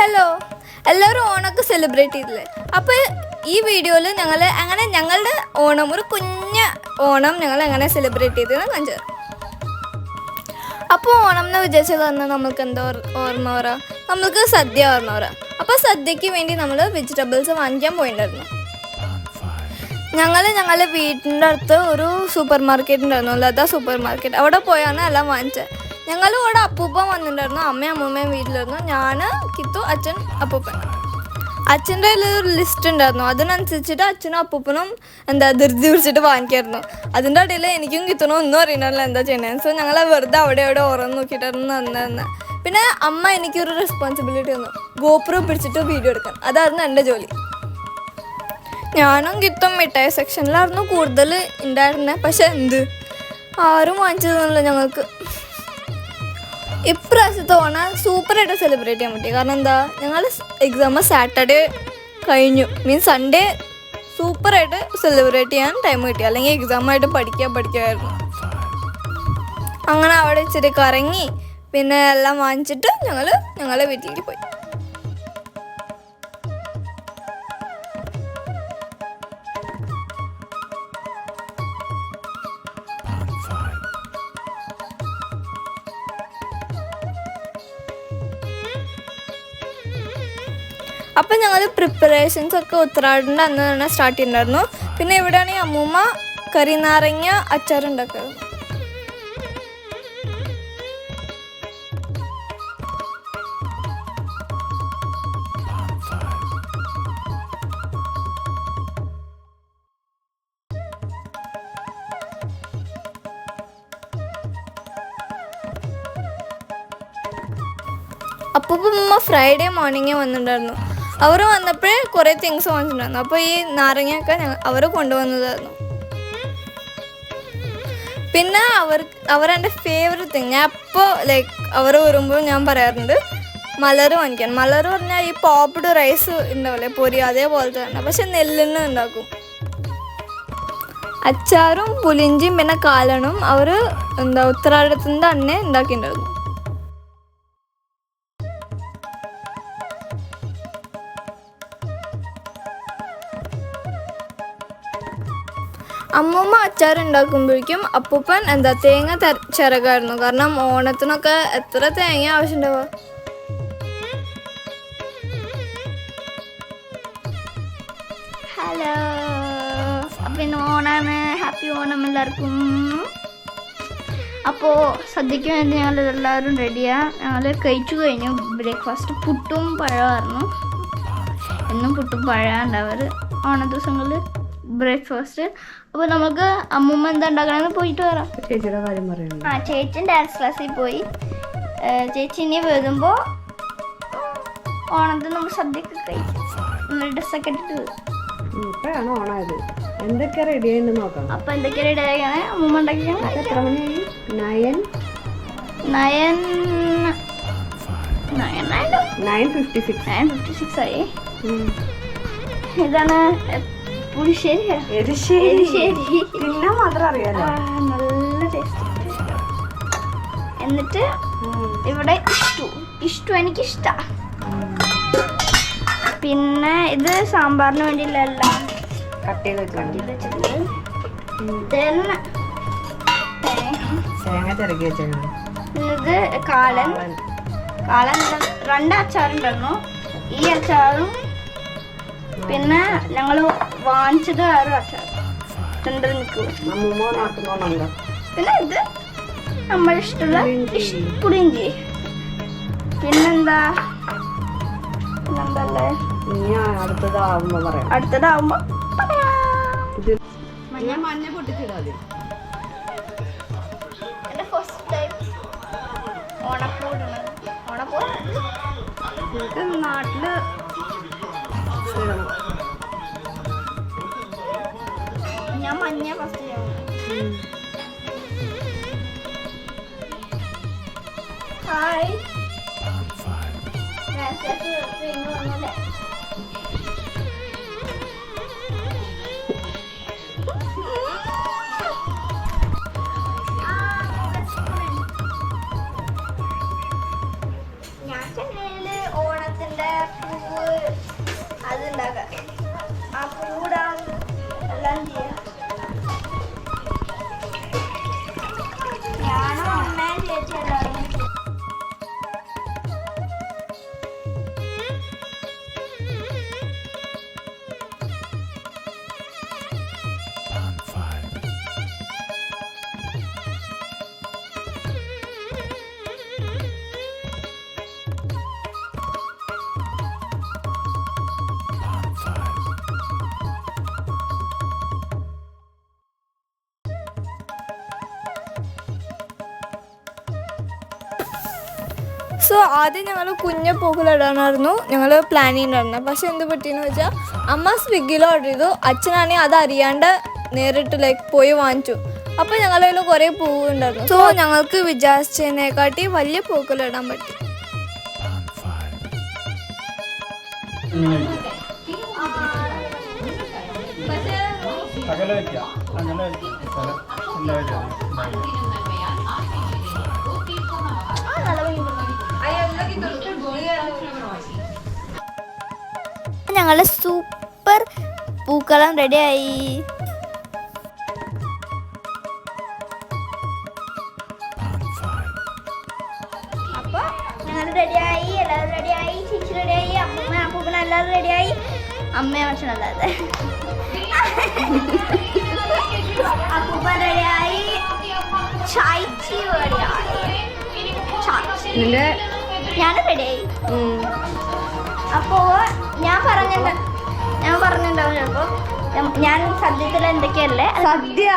Hello, എല്ലാവരും ഓണമൊക്കെ celebrate ചെയ്തില്ലേ? അപ്പോൾ ഈ വീഡിയോയിൽ ഞങ്ങളുടെ ഓണം, ഒരു കുഞ്ഞ് ഓണം ഞങ്ങൾ എങ്ങനെ സെലിബ്രേറ്റ് ചെയ്തതെന്ന് കാണിച്ചു തരാം. അപ്പോൾ ഓണം എന്ന് വിചാരിച്ചത് പറഞ്ഞാൽ നമുക്ക് എന്താ ഓർമ്മ വരാം? നമുക്ക് സദ്യ ഓർമ്മ വരാം. അപ്പോൾ സദ്യക്ക് വേണ്ടി നമ്മൾ വെജിറ്റബിൾസ് വാങ്ങിക്കാൻ പോയിട്ടുണ്ടായിരുന്നു. ഞങ്ങളുടെ വീട്ടിൻ്റെ അടുത്ത് ഒരു സൂപ്പർ മാർക്കറ്റ് ഉണ്ടായിരുന്നു, ലത സൂപ്പർ മാർക്കറ്റ്. അവിടെ പോയാണ് എല്ലാം വാങ്ങിച്ചത്. ഇവിടെ അപ്പൂപ്പൻ വന്നിട്ടുണ്ടായിരുന്നു, അമ്മയും അമ്മൂമ്മയും വീട്ടിലായിരുന്നു. ഞാൻ, കിത്തു, അച്ഛൻ, അപ്പൂപ്പൻ. അച്ഛൻ്റെ കയ്യിൽ ഒരു ലിസ്റ്റ് ഉണ്ടായിരുന്നു. അതിനനുസരിച്ചിട്ട് അച്ഛനും അപ്പൂപ്പനും ധൃതി പിടിച്ചിട്ട് വാങ്ങിക്കായിരുന്നു. അതിൻ്റെ ഇടയിൽ എനിക്കും കിത്തനും ഒന്നും അറിയണമല്ലോ എന്താ ചെയ്യണത്. സോ ഞങ്ങൾ വെറുതെ അവിടെ ഓരോന്ന് നോക്കിയിട്ടായിരുന്നു തന്നെ. പിന്നെ അമ്മ എനിക്കൊരു റെസ്പോൺസിബിലിറ്റി തന്നു, ഗോപുരം പിടിച്ചിട്ട് വീഡിയോ എടുക്കാൻ. അതായിരുന്നു എൻ്റെ ജോലി. ഞാനും കിത്തും മിഠായി സെക്ഷനിലായിരുന്നു കൂടുതൽ ഉണ്ടായിരുന്നത്. പക്ഷെ ആരും വാങ്ങിച്ചതൊന്നുമില്ല ഞങ്ങൾക്ക്. ഇപ്രാവശ്യത്തെ ഓണം സൂപ്പറായിട്ട് സെലിബ്രേറ്റ് ചെയ്യാൻ പറ്റി. കാരണം എന്താ, ഞങ്ങൾ എക്സാം സാറ്റർഡേ കഴിഞ്ഞു, മീൻസ് സൺഡേ സൂപ്പറായിട്ട് സെലിബ്രേറ്റ് ചെയ്യാൻ ടൈം കിട്ടി. അല്ലെങ്കിൽ എക്സാമായിട്ട് പഠിക്കുമായിരുന്നു. അങ്ങനെ അവിടെ ഇച്ചിരി കറങ്ങി പിന്നെ എല്ലാം വാങ്ങിച്ചിട്ട് ഞങ്ങളുടെ വീട്ടിലേക്ക് പോയി. അപ്പം ഞങ്ങൾ പ്രിപ്പറേഷൻസ് ഒക്കെ ഉത്രാടിൻ്റെ അന്ന് തന്നെ സ്റ്റാർട്ട് ചെയ്തിട്ടുണ്ടായിരുന്നു. പിന്നെ ഇവിടെയാണെങ്കിൽ അമ്മൂമ്മ കറിനാരങ്ങ അച്ചാറുണ്ടാക്കുന്നത്. അപ്പോൾ ഉമ്മ ഫ്രൈഡേ മോർണിംഗേ വന്നിട്ടുണ്ടായിരുന്നു. അവർ വന്നപ്പോഴേ കുറേ തിങ്സ് വാങ്ങിച്ചിട്ടുണ്ടായിരുന്നു. അപ്പോൾ ഈ നാരങ്ങയൊക്കെ അവർ കൊണ്ടുവന്നതായിരുന്നു. പിന്നെ അവരെൻ്റെ ഫേവറേറ്റ് തിങ്, ഞാൻ അപ്പോൾ അവർ വരുമ്പോൾ ഞാൻ പറയാറുണ്ട് മലർ വാങ്ങിക്കാൻ. മലർ പറഞ്ഞാൽ ഈ പോപ്ഡ് റൈസ് ഉണ്ടാവില്ലേ, പൊരി, അതേപോലത്തെ തന്നെ, പക്ഷെ നെല്ലിന് ഉണ്ടാക്കും. അച്ചാറും പുലിഞ്ചിയും പിന്നെ കാലണും അവർ ഉത്തരാടത്തിൻ്റെ തന്നെ ഉണ്ടാക്കിയിട്ടുണ്ടായിരുന്നു. അമ്മൂമ്മ അച്ചാറുണ്ടാക്കുമ്പോഴേക്കും അപ്പൂപ്പൻ തേങ്ങ ചിരകായിരുന്നു. കാരണം ഓണത്തിനൊക്കെ എത്ര തേങ്ങ ആവശ്യമുണ്ടാവുക. ഹലോ, അപ്പം ഇന്ന് ഓണാണ്. ഹാപ്പി ഓണം എല്ലാവർക്കും. അപ്പോൾ സദ്യക്ക് വേണ്ടി ഞങ്ങളെല്ലാവരും റെഡിയാണ്. ഞങ്ങൾ കഴിച്ചു കഴിഞ്ഞു. ബ്രേക്ക്ഫാസ്റ്റ് പുട്ടും പഴമായിരുന്നു. എന്നും പുട്ടും പഴമാണ് ഉണ്ടാവാറ് ഓണ ദിവസങ്ങളിൽ ബ്രേക്ക്ഫാസ്റ്റ്. അപ്പോൾ നമുക്ക് അമ്മൂമ്മ എന്താ ഉണ്ടാക്കണമെന്ന് പോയിട്ട് വരാം. ചേച്ചിയുടെ കാര്യം പറയുന്നത്. ചേച്ചി ഡാൻസ് ക്ലാസ്സിൽ പോയി. ചേച്ചി ഇനി വരുമ്പോൾ ഓണത്തിന് നമ്മൾ സദ്യയൊക്കെ കഴിക്കും. നമ്മൾ ഡ്രസ്സൊക്കെ ഇട്ടിട്ട് വരും. ഇപ്പോഴാണ് ഓണായത്. എന്തൊക്കെ റെഡി ആയിട്ട് നോക്കാം. അപ്പോൾ എന്തൊക്കെ റെഡി ആയാണ് അമ്മൂമ്മ ഉണ്ടാക്കിയാണ്. എത്ര മണിയായി? 9:56 ആയി. ഇതാണ് പുളിശ്ശേരി. പിന്നെ മാത്രം അറിയാലോ. നല്ല ടേസ്റ്റ്. എന്നിട്ട് ഇവിടെ ഇഷ്ടു എനിക്കിഷ്ടമാണ്. പിന്നെ ഇത് സാമ്പാറിന് വേണ്ടിയുള്ള എല്ലാം കട്ട് ചെയ്ത് വെച്ചിട്ടുണ്ട്. തേങ്ങ ചിരകി വെച്ചാണ്. ഇത് കാലൻ 2 അച്ചാറുണ്ടായിരുന്നു. ഈ അച്ചാറും പിന്നെ ഞങ്ങൾ വാങ്ങിച്ചത് വേറെ അച്ചാർ പിന്നെ ഇത് നമ്മളിഷ്ടമുള്ള പുളിഞ്ചി. പിന്നെന്തല്ലേ അടുത്തതാവുമ്പോ മഞ്ഞ പൊട്ടിച്ചിടാതെ. എൻ്റെ ഫസ്റ്റ് ടൈം ഓണപ്പൂ നാട്ടില് ഞാൻ മഞ്ഞ ഫസ്റ്റ് ഹായ് ഞാൻ ചെന്നൈയില് ഓണത്തിന്റെ പൂവ് അതുണ്ടാക്കാം. ആ പൂടാൻ എല്ലാം ചെയ്യാം. ഞാനും അമ്മയും ചേച്ചി എല്ലാവരും സോ ആദ്യം ഞങ്ങൾ കുഞ്ഞ പൂക്കളിടാനായിരുന്നു ഞങ്ങൾ പ്ലാൻ ചെയ്യുന്നുണ്ടായിരുന്നത്. പക്ഷെ എന്ത് പറ്റിയെന്ന് വെച്ചാൽ അമ്മ സ്വിഗ്ഗിയിൽ ഓർഡർ ചെയ്തു, അച്ഛനാണെങ്കിൽ അത് അറിയാണ്ട് നേരിട്ട് പോയി വാങ്ങിച്ചു. അപ്പോൾ ഞങ്ങളുടെ കയ്യിൽ കുറേ പൂവ് ഉണ്ടായിരുന്നു. സോ ഞങ്ങൾക്ക് വിചാരിച്ചതിനെക്കാട്ടി വലിയ പൂക്കളിടാൻ പറ്റി. ഞങ്ങളുടെ സൂപ്പർ പൂക്കളം റെഡിയായി. അപ്പോൾ ഞങ്ങൾ റെഡിയായി, എല്ലാവരും റെഡിയായി, ചേച്ചി റെഡിയായി, അമ്മ അപ്പൂപ്പന എല്ലാവരും റെഡിയായി, അമ്മയും അച്ഛനല്ലാതെ അപ്പൂപ്പൻ റെഡിയായി, ചായച്ചി റെഡിയായി, ഞാൻ റെഡിയായി. അപ്പോൾ ഞാൻ പറഞ്ഞിട്ടുണ്ടാവും ചിലപ്പോൾ ഞാൻ സദ്യത്തിൽ എന്തൊക്കെയല്ലേ സദ്യ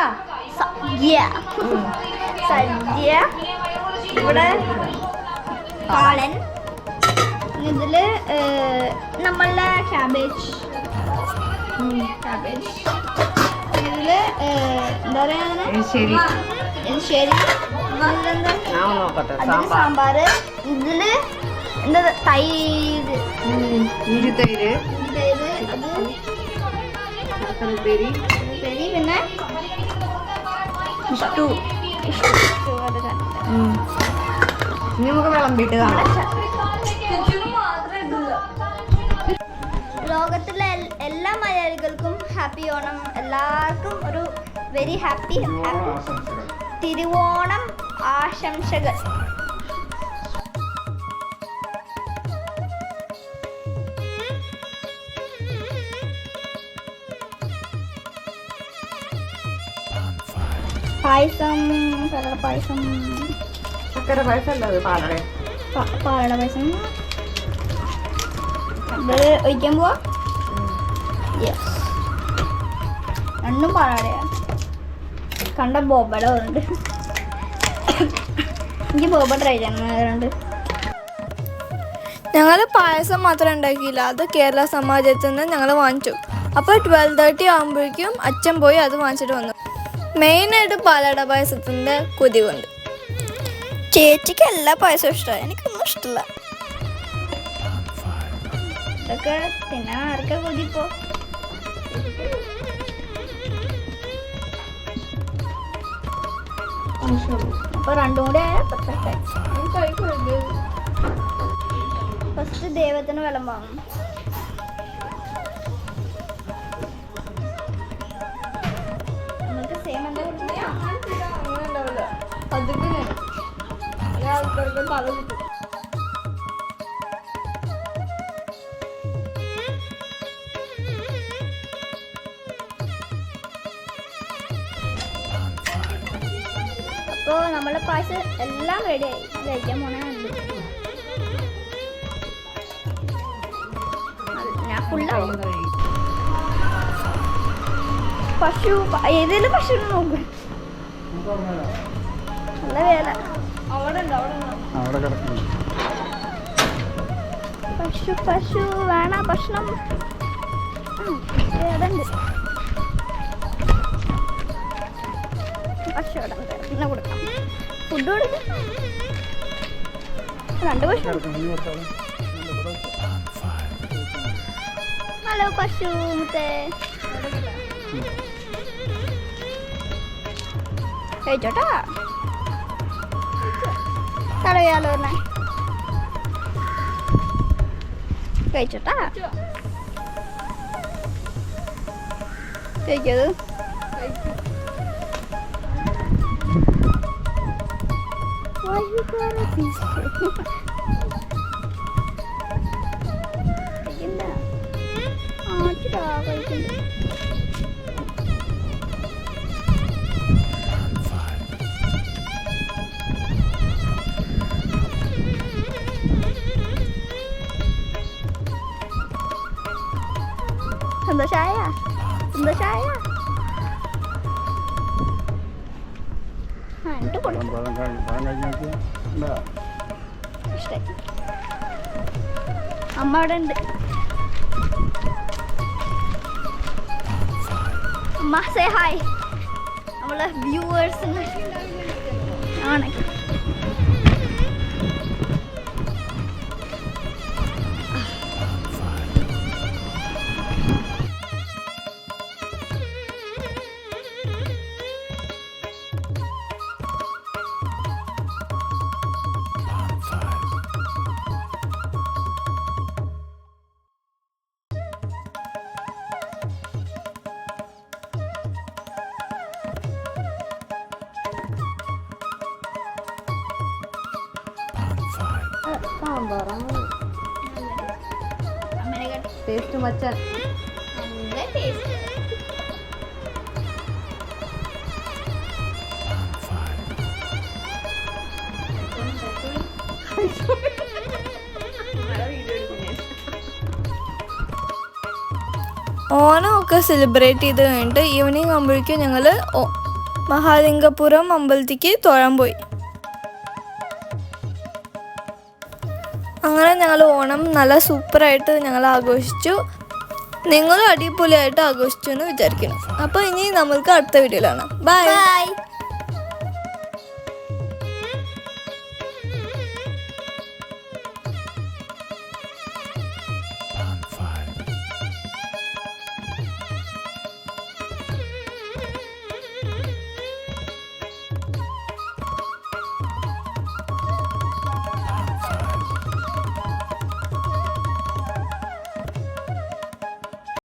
ഇവിടെ കാളൻ, ഇതില് നമ്മളുടെ ക്യാബേജ്, ഇതില് എന്താ പറയാ ശരി ശരി, അതില് സാമ്പാർ, ഇതില് എന്താ തൈര്, ഇഞ്ചിത്തൈര്, അത് പെരി, പിന്നെ ഇനി നമുക്ക് വിളമ്പിട്ട് കാണാം. ലോകത്തിലെ എല്ലാ മലയാളികൾക്കും ഹാപ്പി ഓണം. എല്ലാവർക്കും ഒരു വെരി ഹാപ്പി തിരുവോണം ആശംസകൾ. പായസം, പായസം, ചക്കര പായസം അല്ല പാലട പായസം ഇത് ഒഴിക്കാൻ പോവാ. യെസ്, രണ്ടും പാലടയാണ്. കണ്ട ബോബട ഉണ്ട്. എനിക്ക് ബോബ ട്രൈ ചെയ്യണം. ഞങ്ങൾ പായസം മാത്രം ഉണ്ടാക്കിയില്ല, അത് കേരള സമാജത്തിൽ നിന്ന് ഞങ്ങൾ വാങ്ങിച്ചു. അപ്പോൾ 12:30 ആകുമ്പോഴേക്കും അച്ഛൻ പോയി അത് വാങ്ങിച്ചിട്ട് വന്നു. മെയിനായിട്ട് പാലട പായസത്തിൻ്റെ കൊതി കൊണ്ട്. ചേച്ചിക്ക് എല്ലാ പായസവും ഇഷ്ടമാണ്, എനിക്കൊന്നും ഇഷ്ടമില്ല. ഇതൊക്കെ തിന്നാൻ ആർക്കാ കൊതിപ്പോ? അപ്പൊ രണ്ടും കൂടെ ഫസ്റ്റ് ദൈവത്തിന് വിളമ്പാണ്. നമുക്ക് സെയിം എന്താ അപ്പോൾ നമ്മളെ പായസം എല്ലാം റെഡിയായി, കഴിക്കാൻ പോണേ. ഞാൻ ഫുള്ളാവും. പശു ഏതെങ്കിലും പശു നോക്ക്, നല്ല വേല. പശു പശു വേണ ഭക്ഷണം അതുണ്ട്. പശു പിന്നെ കൊടുക്കാം, ഫുഡ് കൊടുക്കാം. രണ്ട് പശു. ഹലോ പശു മുത്തേ, കഴിച്ചോട്ടാ. കളയാലോ. കഴിച്ചോട്ടാ കഴിക്കത് സന്തോഷായ സന്തോഷായ എന്നിട്ട് കൊടുക്കും ഇഷ്ടായി അമ്മ അവിടെ ഉണ്ട് അമ്മ സേ ഹായ് നമ്മളെ വ്യൂവേഴ്സിന് ആണ് സാമ്പാറാണ് ടേസ്റ്റ് മച്ചാൻ. ഓണമൊക്കെ സെലിബ്രേറ്റ് ചെയ്ത് കഴിഞ്ഞിട്ട് ഈവനിങ് ആകുമ്പോഴേക്കും ഞങ്ങൾ മഹാലിംഗപുരം അമ്പലത്തിലേക്ക് തൊഴാൻ പോയി. അങ്ങനെ ഞങ്ങൾ ഓണം നല്ല സൂപ്പറായിട്ട് ഞങ്ങൾ ആഘോഷിച്ചു. നിങ്ങളും അടിപൊളിയായിട്ട് ആഘോഷിച്ചു എന്ന് വിചാരിക്കണം. അപ്പോൾ ഇനി നമ്മൾക്ക് അടുത്ത വീഡിയോയിലാണ്. ബൈ.